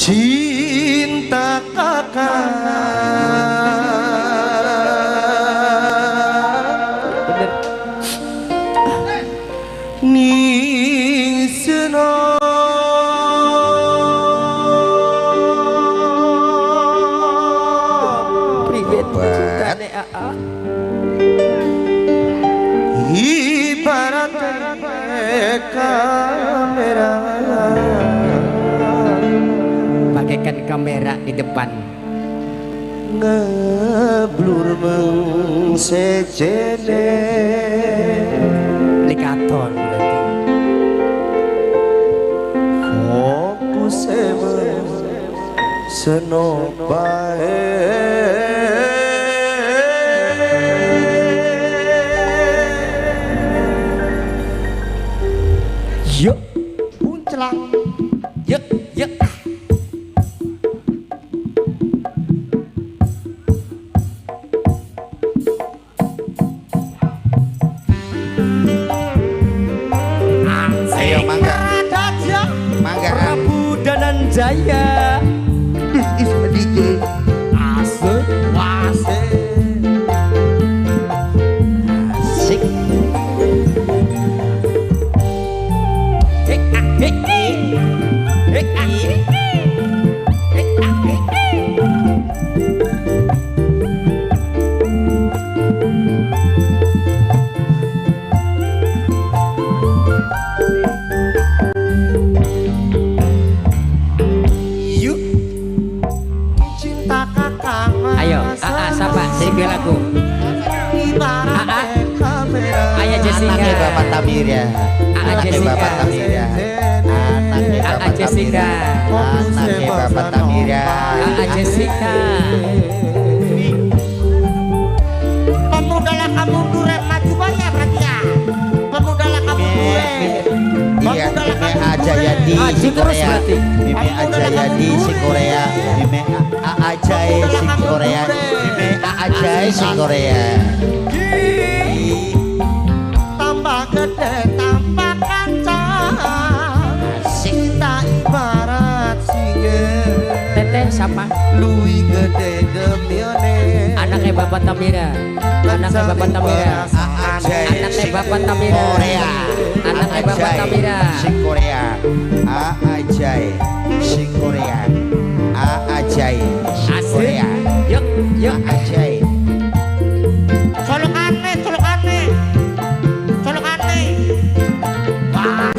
cinta kakak ning seno priwet cintane aa ibarat kamera bagaikan kamera di depan ngeblur mengsejene likaton berarti fokus seno bae yuk puncelang yuk yuk ayo mangga mangga Prabu Dananjaya is DJ asik wase asik yuk cinta kakak ayo siapa sing lagu ibarat kamera Ayah Jessica. Anaknya Bapak Tamir ya. Anaknya Jessica. Bapak Tamir ya. Anaknya Bapak Tamir Jessica. ya. Anaknya Bapak Tamir ya. Jessica pemudalah kamu duren maju bayar berarti ya pemudalah kamu duren Iya, Mime aja ya di si Korea. Mime aja ya di si Korea. Mime aja si Korea. Mime aja si Korea. tambah gede tambah kancang cinta ibarat singa Teteh siapa luwi gede demione anaknya Bapak Tamira anaknya Bapak Tamira anaknya Bapak Tamira Korea. anaknya Bapak Tamira Si Korea. Aja si Korea. Aja si Korea. yuk yuk Aja. colokane colokane colokane wah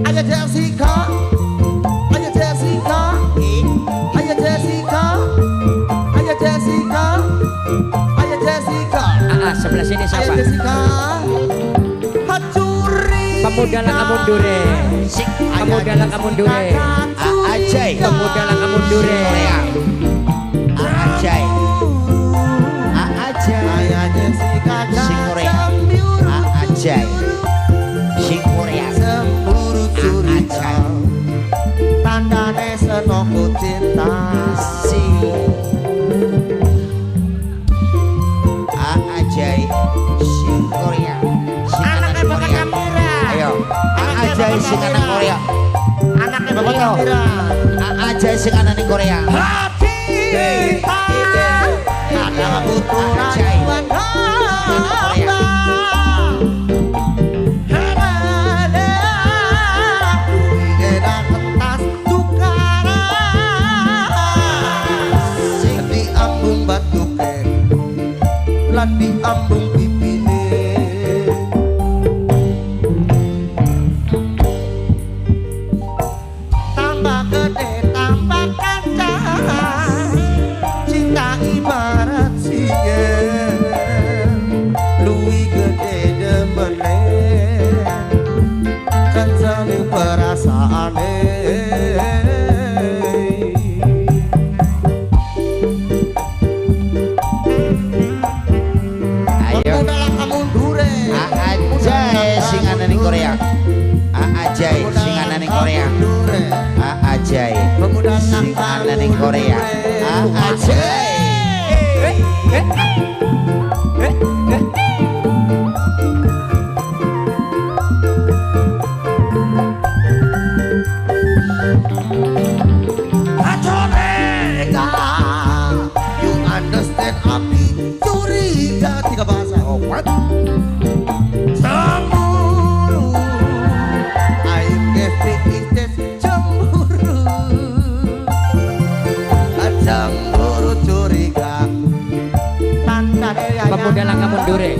ayo Jessica ayo Jessica ayo Jessica ayo Jessica ayo Jessica sebelah sini ayo siapa Jessica hacuri pemuda laka mundure pemuda laka mundure Aja. pemuda laka mundure Korea. Aja. Aja. ayo Jessica Si Korea. Aja. Si Korea. semburu curiga Aja. tandane senoko cinta Si Aja. Si Korea. Si anak anaknya Bapak Korea. Kamira Ayo. Aja si anak Korea. anaknya Bapak Ayo. Kamira Aja si anak Korea. hati kadang butuh rayuan hamba Herada Wigeda kentas tukara sing diambung batuke lan diambung pipine tambah gede tambah kancang cinta ibarat singa luwi gede demene kenceng perasaane Ayo. pemudalah kamu dure Aja sing anak Korea. Aja sing anak Korea. Aja pemuda sing anak Korea. Aja. pemuda langkah mundure,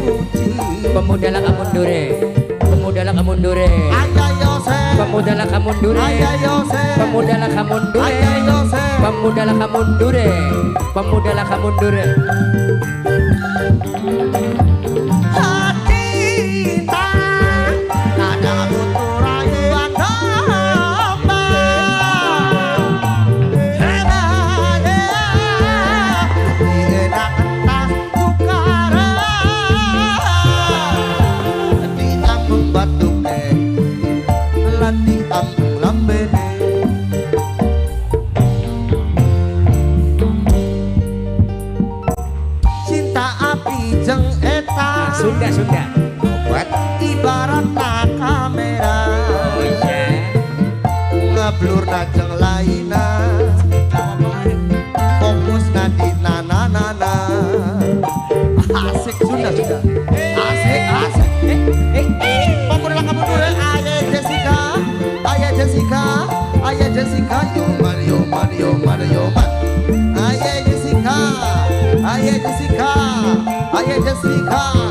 pemuda langkah mundure, pemuda langkah mundure, Ayah Yosef, pemuda langkah mundure, Ayah Yosef, pemuda langkah mundure, Ayah Yosef, pemuda langkah mundure, pemuda langkah mundure. Cinta ada butuh rayuan domba. Enak tas tukara di ambung batuke lan di ambung lambene. Cinta api jeng eta Sunda Sunda. Buat ibarat kamera Oh iya. ngeblur najeng laina fokus nadi nana asik sudah asik pemuda kamu dulu ayah Jessica ayah Jessica ayah Jessica yoman ayah Jessica ayah Jessica ayah Jessica